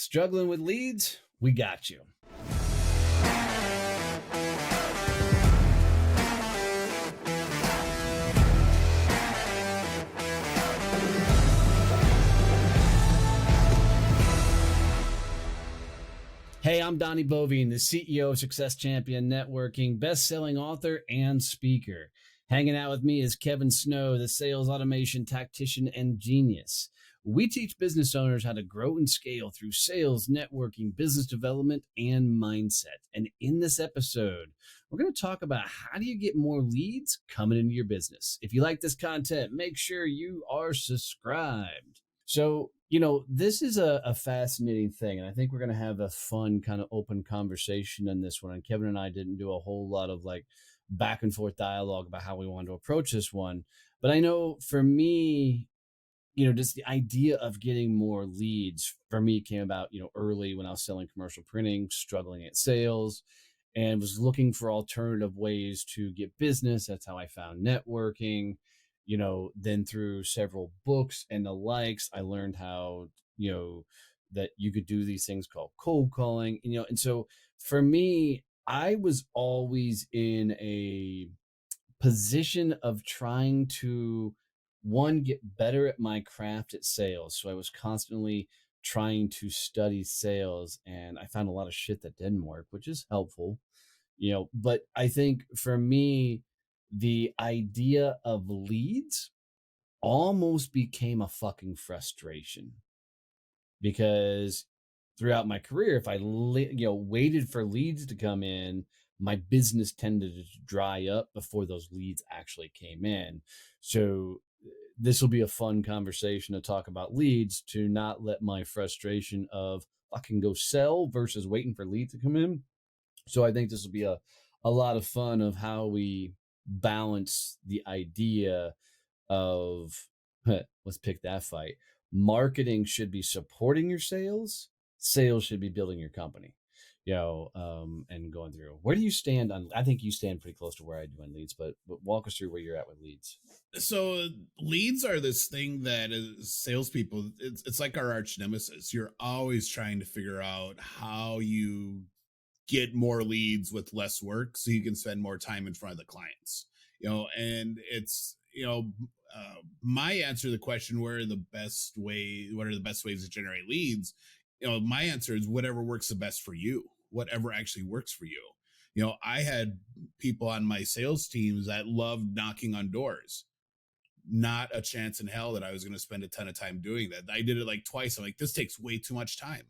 Struggling with leads? We got you. Hey, I'm Donnie Bovine, the CEO of Success Champion Networking, best-selling author and speaker. Hanging out with me is Kevin Snow, the sales automation tactician and genius. We teach business owners how to grow and scale through sales, networking, business development, and mindset. And in this episode, we're going to talk about how do you get more leads coming into your business. If you like this content, make sure you are subscribed. So, this is a fascinating thing, and I think we're going to have a fun kind of open conversation on this one. And Kevin and I didn't do a whole lot of back and forth dialogue about how we wanted to approach this one. But I know for me, just the idea of getting more leads for me came about, early when I was selling commercial printing, struggling at sales, and was looking for alternative ways to get business. That's how I found networking. Then through several books and the likes, I learned how, that you could do these things called cold calling, and so for me, I was always in a position of trying to, one, get better at my craft at sales. So I was constantly trying to study sales, and I found a lot of shit that didn't work, which is helpful, but I think for me, the idea of leads almost became a fucking frustration, because throughout my career, if I waited for leads to come in, my business tended to dry up before those leads actually came in. So this will be a fun conversation to talk about leads, to not let my frustration of fucking go sell versus waiting for leads to come in. So I think this will be a lot of fun of how we balance the idea of, let's pick that fight. Marketing should be supporting your sales. Sales should be building your company, and going through. Where do you stand on? I think you stand pretty close to where I do on leads, but walk us through where you're at with leads. So leads are this thing that as salespeople, it's like our arch nemesis. You're always trying to figure out how you get more leads with less work so you can spend more time in front of the clients, and it's, my answer to the question, what are the best ways to generate leads? My answer is whatever works the best for you, whatever actually works for you. I had people on my sales teams that loved knocking on doors. Not a chance in hell that I was going to spend a ton of time doing that. I did it like twice. I'm like, this takes way too much time.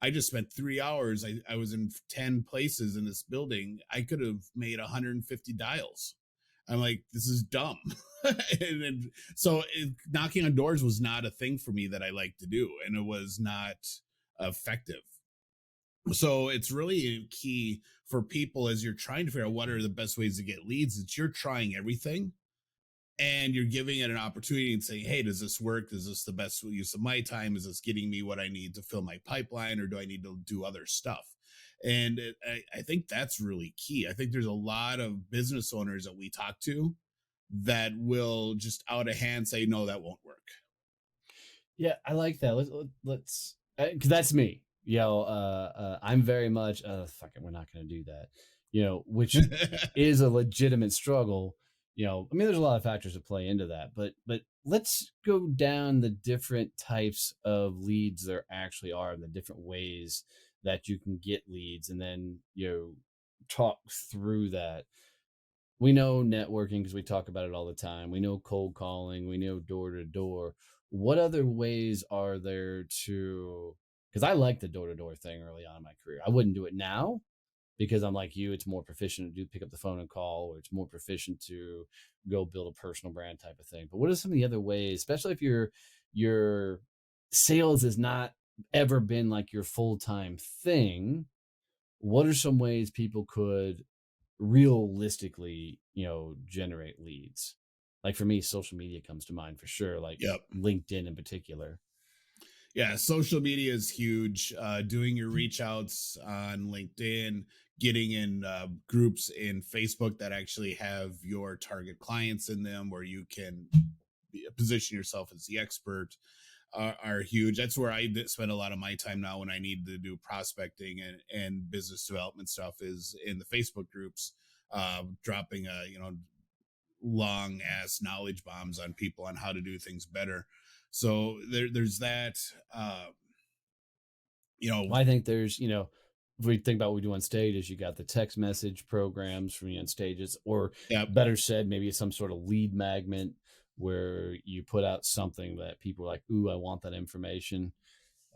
I just spent 3 hours. I was in 10 places in this building. I could have made 150 dials. I'm like, this is dumb. So knocking on doors was not a thing for me that I like to do, and it was not effective. So it's really key for people as you're trying to figure out what are the best ways to get leads. It's you're trying everything, and you're giving it an opportunity and saying, hey, does this work? Is this the best use of my time? Is this getting me what I need to fill my pipeline, or do I need to do other stuff? And I think that's really key. I think there's a lot of business owners that we talk to that will just out of hand say, no, that won't work. Yeah, I like that. Let's, because that's me. I'm very much, fuck it, we're not going to do that, which is a legitimate struggle. There's a lot of factors that play into that, but let's go down the different types of leads there actually are, and the different ways that you can get leads, and then, talk through that. We know networking because we talk about it all the time. We know cold calling, we know door to door. What other ways are there to, because I like the door to door thing early on in my career. I wouldn't do it now, because I'm like you, it's more proficient to pick up the phone and call, or it's more proficient to go build a personal brand type of thing. But what are some of the other ways, especially if your sales has not ever been like your full-time thing? What are some ways people could realistically, generate leads? Like for me, social media comes to mind for sure, like LinkedIn in particular. Yeah, social media is huge. Doing your reach outs on LinkedIn, getting in groups in Facebook that actually have your target clients in them, where you can position yourself as the expert. are huge. That's where I spend a lot of my time now when I need to do prospecting and business development stuff, is in the Facebook groups, dropping long ass knowledge bombs on people on how to do things better. So there's that. Uh, you know, I think there's, if we think about what we do on stage, is you got the text message programs from you on stages, or yeah, better said, maybe it's some sort of lead magnet where you put out something that people are like, ooh, I want that information.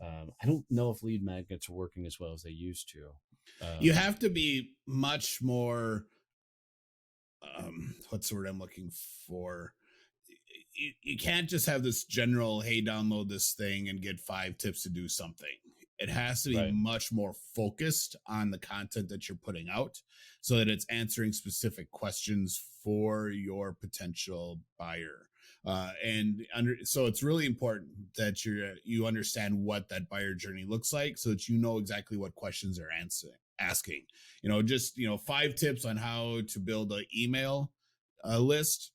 I don't know if lead magnets are working as well as they used to. you have to be much more. What's the word I'm looking for? You can't just have this general, hey, download this thing and get 5 tips to do something. It has to be Right. much more focused on the content that you're putting out, so that it's answering specific questions for your potential buyer. So it's really important that you understand what that buyer journey looks like, so that you know exactly what questions they're asking. Just 5 tips on how to build an email list.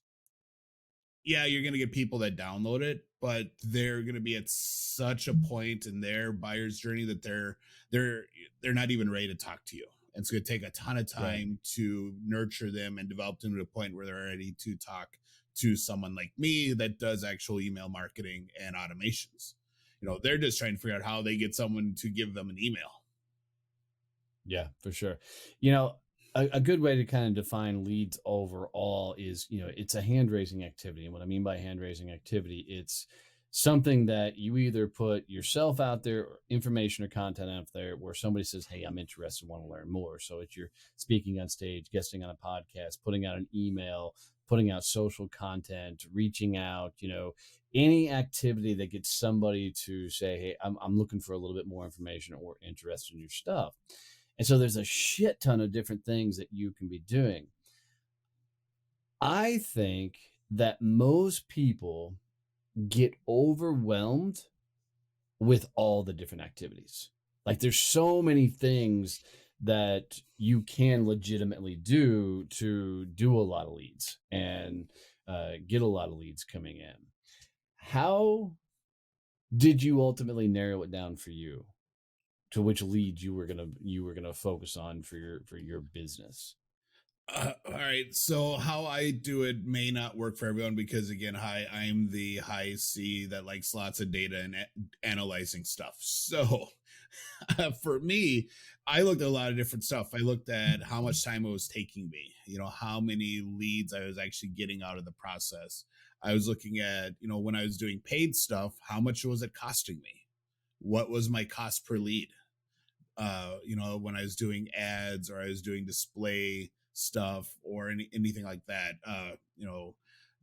Yeah, you're going to get people that download it, but they're going to be at such a point in their buyer's journey that they're they're not even ready to talk to you. And it's going to take a ton of Right. time to nurture them and develop them to a point where they're ready to talk to someone like me that does actual email marketing and automations. They're just trying to figure out how they get someone to give them an email. Yeah, for sure. A good way to kind of define leads overall is, it's a hand raising activity. And what I mean by hand raising activity, it's something that you either put yourself out there, or information or content out there, where somebody says, hey, I'm interested, want to learn more. So it's you're speaking on stage, guesting on a podcast, putting out an email, putting out social content, reaching out, any activity that gets somebody to say, hey, I'm looking for a little bit more information or interested in your stuff. And so there's a shit ton of different things that you can be doing. I think that most people get overwhelmed with all the different activities. Like there's so many things that you can legitimately do to do a lot of leads and get a lot of leads coming in. How did you ultimately narrow it down for you to which leads you were gonna focus on for your business? All right. So how I do it may not work for everyone, because again, I'm the high C that likes lots of data and analyzing stuff. So for me, I looked at a lot of different stuff. I looked at how much time it was taking me, how many leads I was actually getting out of the process. I was looking at, when I was doing paid stuff, how much was it costing me? What was my cost per lead? When I was doing ads, or I was doing display stuff, or anything like that.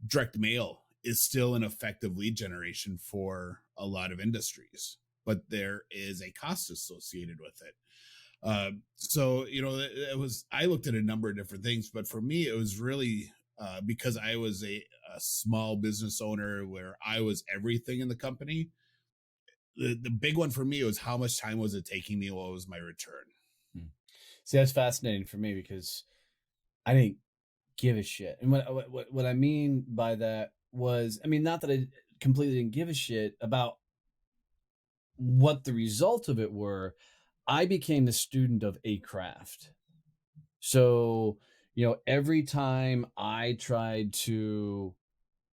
Direct mail is still an effective lead generation for a lot of industries, but there is a cost associated with it. So I looked at a number of different things, but for me, it was really because I was a small business owner where I was everything in the company. The big one for me was how much time was it taking me, what was my return. Hmm. See, that's fascinating for me because I didn't give a shit. And what I mean by that was, I mean, not that I completely didn't give a shit about what the result of it were. I became the student of a craft. So, every time I tried to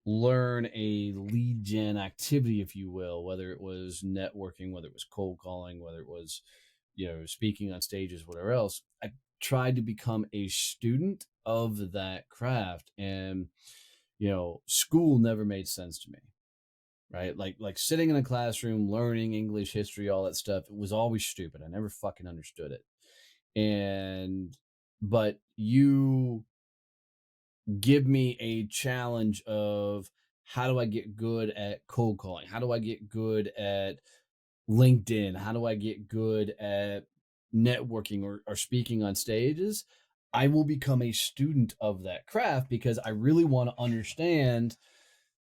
learn a lead gen activity, if you will, whether it was networking, whether it was cold calling, whether it was, speaking on stages, whatever else, I tried to become a student of that craft. And, school never made sense to me. Right. Like sitting in a classroom, learning English, history, all that stuff, it was always stupid. I never fucking understood it. And, but you give me a challenge of how do I get good at cold calling? How do I get good at LinkedIn? How do I get good at networking or speaking on stages? I will become a student of that craft because I really want to understand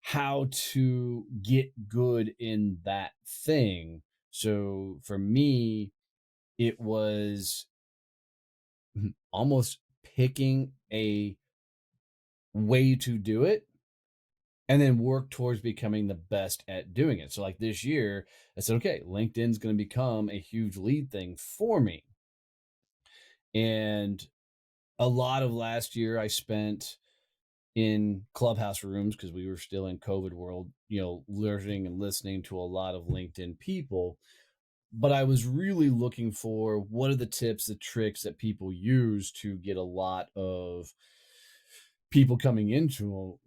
how to get good in that thing. So for me, it was almost picking a way to do it and then work towards becoming the best at doing it. So like this year, I said, okay, LinkedIn's going to become a huge lead thing for me. And a lot of last year I spent in clubhouse rooms because we were still in COVID world, learning and listening to a lot of LinkedIn people. But I was really looking for what are the tips, the tricks that people use to get a lot of people coming into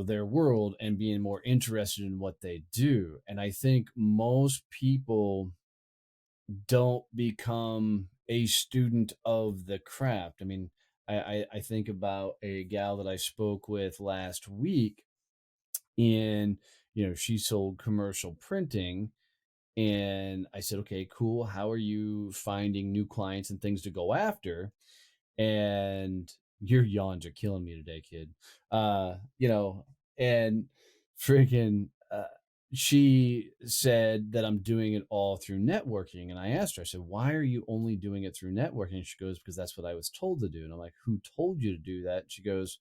their world and being more interested in what they do. And I think most people don't become a student of the craft. I mean, I think about a gal that I spoke with last week, and she sold commercial printing, and I said, okay, cool, how are you finding new clients and things to go after? And your yawns are killing me today, kid. And freaking she said that I'm doing it all through networking. And I asked her, I said, why are you only doing it through networking? And she goes, because that's what I was told to do. And I'm like, who told you to do that? She goes,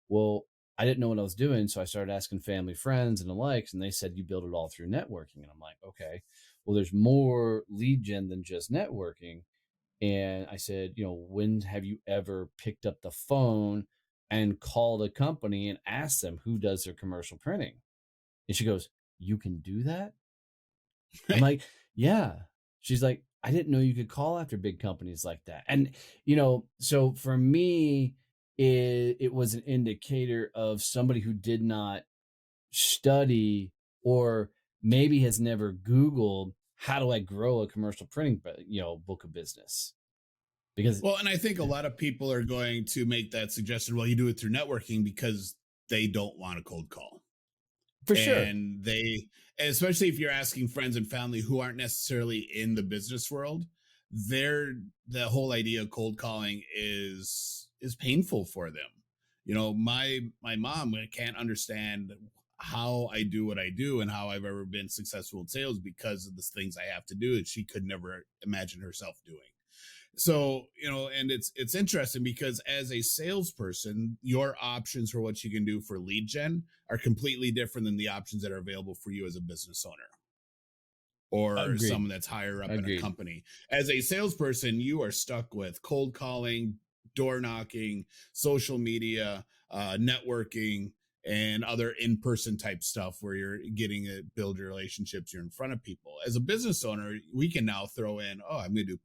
well, I didn't know what I was doing. So I started asking family, friends, and the likes, and they said you build it all through networking. And I'm like, okay, well, there's more lead gen than just networking. And I said, when have you ever picked up the phone and called a company and asked them who does their commercial printing? And she goes, you can do that? I'm like, yeah. She's like, I didn't know you could call after big companies like that. And, so for me, it was an indicator of somebody who did not study or maybe has never Googled how do I grow a commercial printing, book of business because Well, and I think a lot of people are going to make that suggestion. Well, you do it through networking because they don't want a cold call. for sure. And especially if you're asking friends and family who aren't necessarily in the business world, the whole idea of cold calling is painful for them. My mom can't understand how I do what I do and how I've ever been successful in sales because of the things I have to do that she could never imagine herself doing. So and it's interesting because as a salesperson, your options for what you can do for lead gen are completely different than the options that are available for you as a business owner or Agreed. someone that's higher up in a Agreed. company. As a salesperson, you are stuck with cold calling, door knocking, social media, networking, and other in-person type stuff where you're getting to build your relationships. You're in front of people. As a business owner, we can now throw in, oh, I'm going to do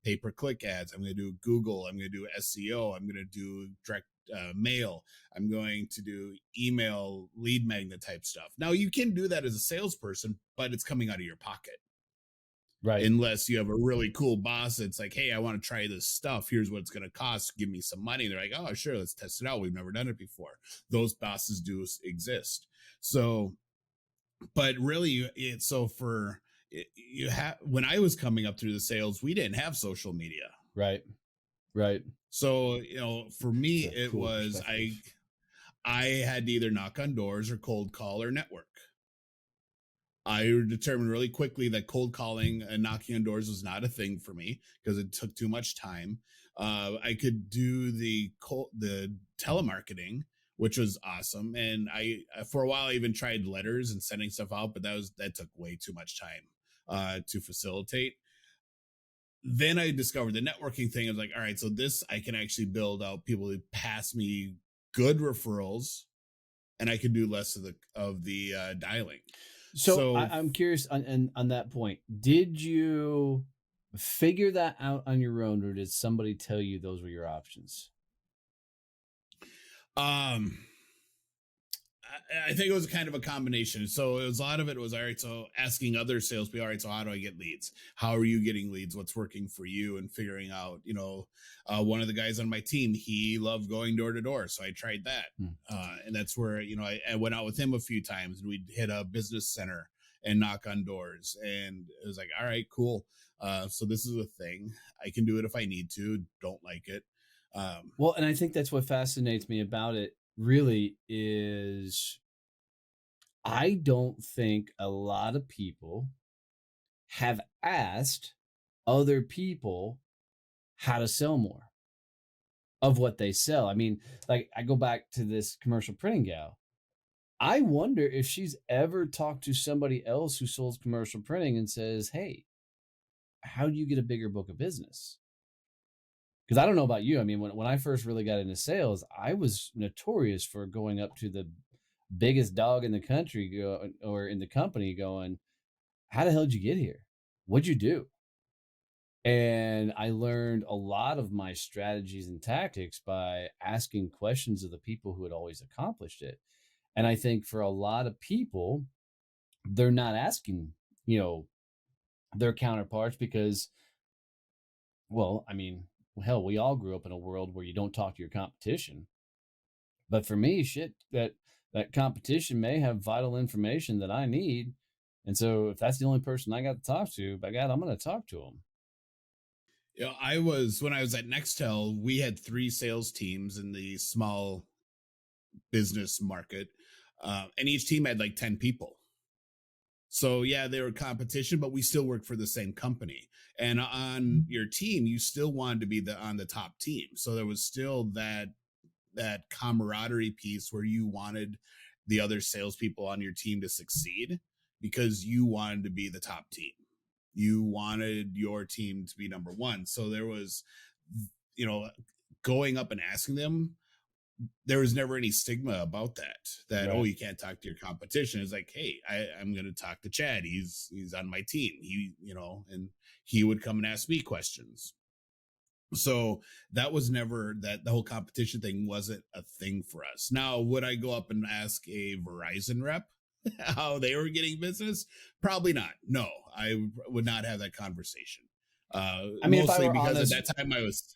pay-per-click ads. I'm going to do Google. I'm going to do SEO. I'm going to do direct mail. I'm going to do email lead magnet type stuff. Now you can do that as a salesperson, but it's coming out of your pocket. Right. Unless you have a really cool boss that's like, hey, I want to try this stuff. Here's what it's going to cost. Give me some money. They're like, oh, sure, let's test it out. We've never done it before. Those bosses do exist. So, but really, it's so for you have when I was coming up through the sales, we didn't have social media. Right. Right. So, for me, It's a it cool was perspective. I had to either knock on doors or cold call or network. I determined really quickly that cold calling and knocking on doors was not a thing for me because it took too much time. I could do the telemarketing, which was awesome, and I for a while I even tried letters and sending stuff out, but that took way too much time to facilitate. Then I discovered the networking thing. I was like, all right, so this I can actually build out people who pass me good referrals, and I can do less of the dialing. So So I'm curious on that point. Did you figure that out on your own, or did somebody tell you those were your options? Um, I think it was kind of a combination. So a lot of it was all right. So asking other salespeople, all right. So how do I get leads? How are you getting leads? What's working for you? And figuring out, one of the guys on my team, he loved going door to door, so I tried that, Hmm. and that's where I went out with him a few times, and we'd hit a business center and knock on doors, and it was like, all right, cool. So this is a thing. I can do it if I need to. Don't like it. Um, Well, and I think that's what fascinates me about it really is I don't think a lot of people have asked other people how to sell more of what they sell. I mean, like I go back to this commercial printing gal. I wonder if she's ever talked to somebody else who sells commercial printing and says, "Hey, how do you get a bigger book of business?" Because I don't know about you. I mean, when I first really got into sales, I was notorious for going up to the biggest dog in the country or in the company going, "How the hell did you get here? What'd you do?" And I learned a lot of my strategies and tactics by asking questions of the people who had always accomplished it. And I think for a lot of people, they're not asking, you know, their counterparts because, well, I mean, hell, we all grew up in a world where you don't talk to your competition. But for me, shit, that competition may have vital information that I need. And so if that's the only person I got to talk to, by God, I'm going to talk to them. You know, I was when I was at Nextel, we had 3 sales teams in the small business market, and each team had like 10 people. So yeah, they were competition, but we still worked for the same company. And on your team, you still wanted to be the on the top team. So there was still that camaraderie piece where you wanted the other salespeople on your team to succeed because you wanted to be the top team. You wanted your team to be number one. So there was, you know, going up and asking them, there was never any stigma about that oh, Right. you can't talk to your competition. It's like, hey, I'm gonna talk to Chad. He's on my team. He, you know, and he would come and ask me questions. So that was never that the whole competition thing wasn't a thing for us. Now, would I go up and ask a Verizon rep how they were getting business? Probably not. No, I would not have that conversation. I mean, if I Mostly were because at honest, that time I was.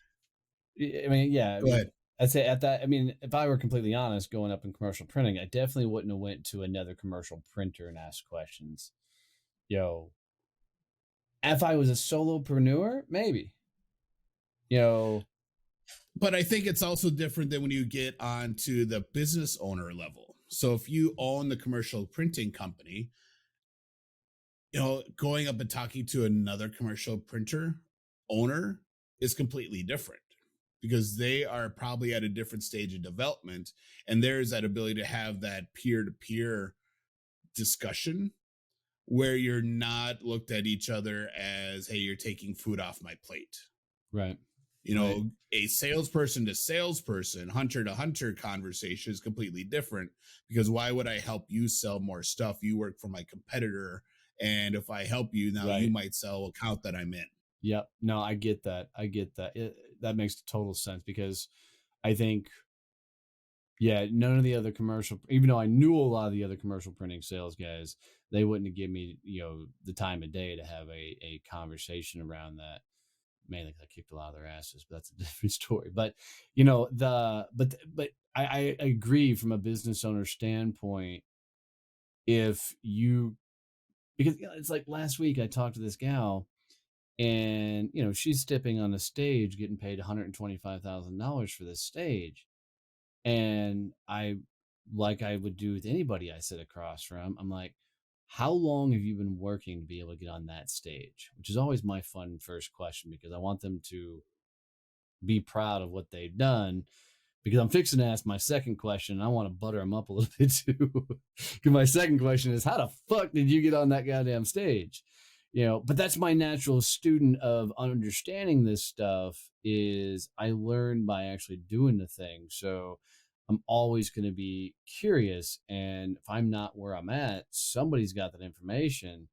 I mean, yeah, I Go mean, ahead. I'd say at that, I mean, if I were completely honest, going up in commercial printing, I definitely wouldn't have went to another commercial printer and asked questions. Yo, if I was a solopreneur, maybe. You know, But I think it's also different than when you get onto the business owner level. So if you own the commercial printing company, you know, going up and talking to another commercial printer owner is completely different because they are probably at a different stage of development, and there's that ability to have that peer-to-peer discussion where you're not looked at each other as, hey, you're taking food off my plate. right, You right. know, a salesperson to salesperson, hunter to hunter conversation is completely different because why would I help you sell more stuff? You work for my competitor. And if I help you now, you Right. might sell account that I'm in. Yep. No, I get that. I get that. That makes total sense because I think, yeah, none of the other commercial, even though I knew a lot of the other commercial printing sales guys, they wouldn't have given me, the time of day to have a conversation around that. Mainly because I kicked a lot of their asses, but that's a different story. But I agree from a business owner standpoint. If you Because it's like last week I talked to this gal and she's stepping on the stage getting paid $125,000 for this stage, and like I would do with anybody I sit across from, I'm like, how long have you been working to be able to get on that stage? Which is always my fun first question because I want them to be proud of what they've done, because I'm fixing to ask my second question. And I want to butter them up a little bit too. Because my second question is, how the fuck did you get on that goddamn stage? But that's my natural student of understanding this stuff. Is I learn by actually doing the thing. So I'm always going to be curious. And if I'm not where I'm at, somebody's got that information.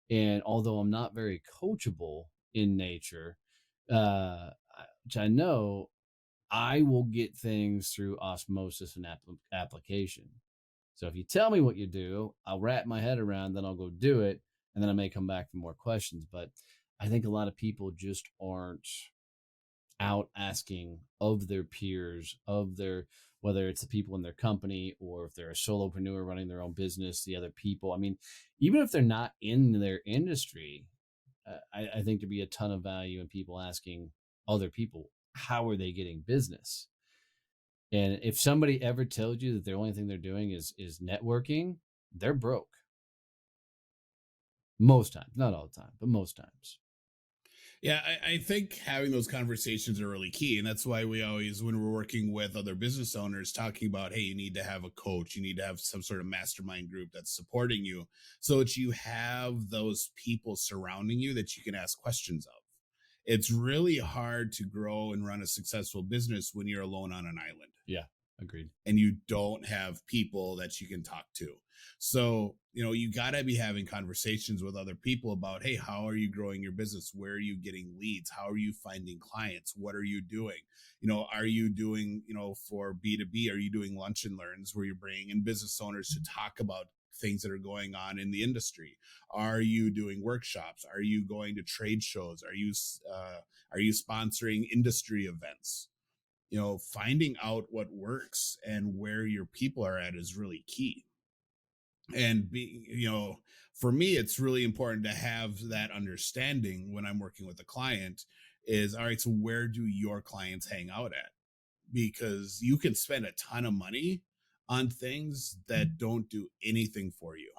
And although I'm not very coachable in nature, which I know, I will get things through osmosis and application. So if you tell me what you do, I'll wrap my head around, then I'll go do it, and then I may come back for more questions. But I think a lot of people just aren't out asking of their peers, of their, whether it's the people in their company or if they're a solopreneur running their own business, the other people. I mean, even if they're not in their industry, I think there'd be a ton of value in people asking other people, how are they getting business? And if somebody ever tells you that the only thing they're doing is networking, they're broke. Most times, not all the time, but most times. Yeah, I think having those conversations are really key. And that's why we always, when we're working with other business owners, talking about, hey, you need to have a coach, you need to have some sort of mastermind group that's supporting you so that you have those people surrounding you that you can ask questions of. It's really hard to grow and run a successful business when you're alone on an island Yeah, agreed. and you don't have people that you can talk to. So, you got to be having conversations with other people about, hey, how are you growing your business? Where are you getting leads? How are you finding clients? What are you doing? Are you doing, for B2B, are you doing lunch and learns where you're bringing in business owners to talk about things that are going on in the industry? Are you doing workshops? Are you going to trade shows? Are you sponsoring industry events? Finding out what works and where your people are at is really key. And for me, it's really important to have that understanding when I'm working with a client is, all right, so where do your clients hang out at? Because you can spend a ton of money on things that don't do anything for you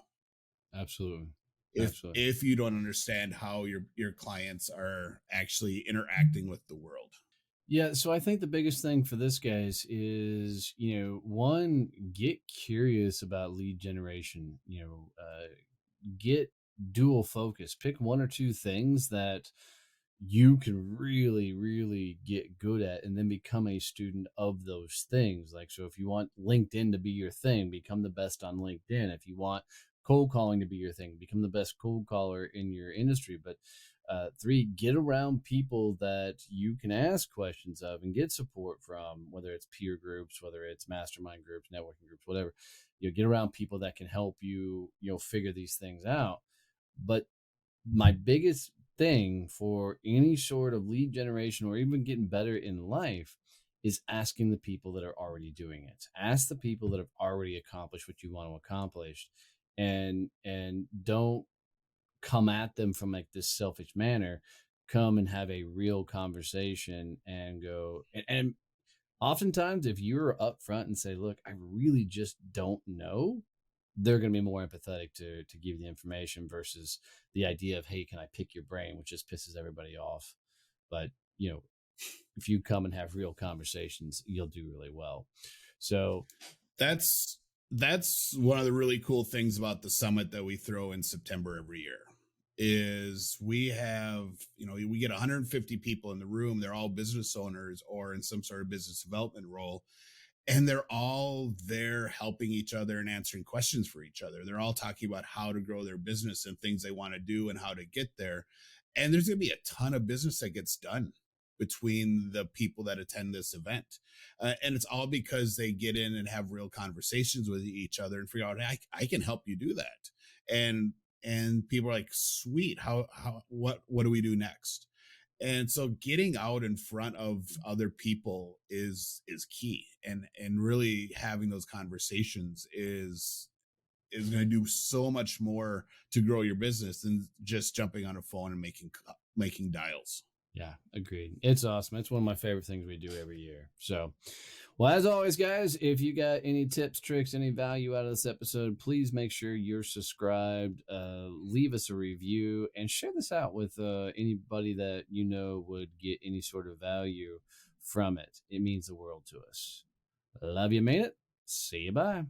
Absolutely. if Absolutely. if you don't understand how your clients are actually interacting with the world. Yeah, so I think the biggest thing for this, guys, is one, get curious about lead generation. Get dual focus. Pick one or two things that you can really, really get good at, and then become a student of those things. Like, so if you want LinkedIn to be your thing, become the best on LinkedIn. If you want cold calling to be your thing, become the best cold caller in your industry. But three, get around people that you can ask questions of and get support from, whether it's peer groups, whether it's mastermind groups, networking groups, whatever. Get around people that can help you, figure these things out. But my biggest thing for any sort of lead generation or even getting better in life is asking the people that are already doing it. Ask the people that have already accomplished what you want to accomplish, and don't come at them from like this selfish manner. Come and have a real conversation and go, and oftentimes if you're upfront and say, look, I really just don't know, they're going to be more empathetic to give you the information versus the idea of, hey, can I pick your brain, which just pisses everybody off. But if you come and have real conversations, you'll do really well. So That's one of the really cool things about the summit that we throw in September every year is we get 150 people in the room. They're all business owners or in some sort of business development role, and they're all there helping each other and answering questions for each other. They're all talking about how to grow their business and things they want to do and how to get there. And there's going to be a ton of business that gets done between the people that attend this event. And it's all because they get in and have real conversations with each other and figure out, hey, I can help you do that. And people are like, sweet, what do we do next? And so getting out in front of other people is key, and really having those conversations is going to do so much more to grow your business than just jumping on a phone and making dials. yeah, agreed. It's awesome. It's one of my favorite things we do every year. So, well, as always, guys, if you got any tips, tricks, any value out of this episode, please make sure you're subscribed. Leave us a review and share this out with anybody that would get any sort of value from it. It means the world to us. Love you, made it. See you. Bye.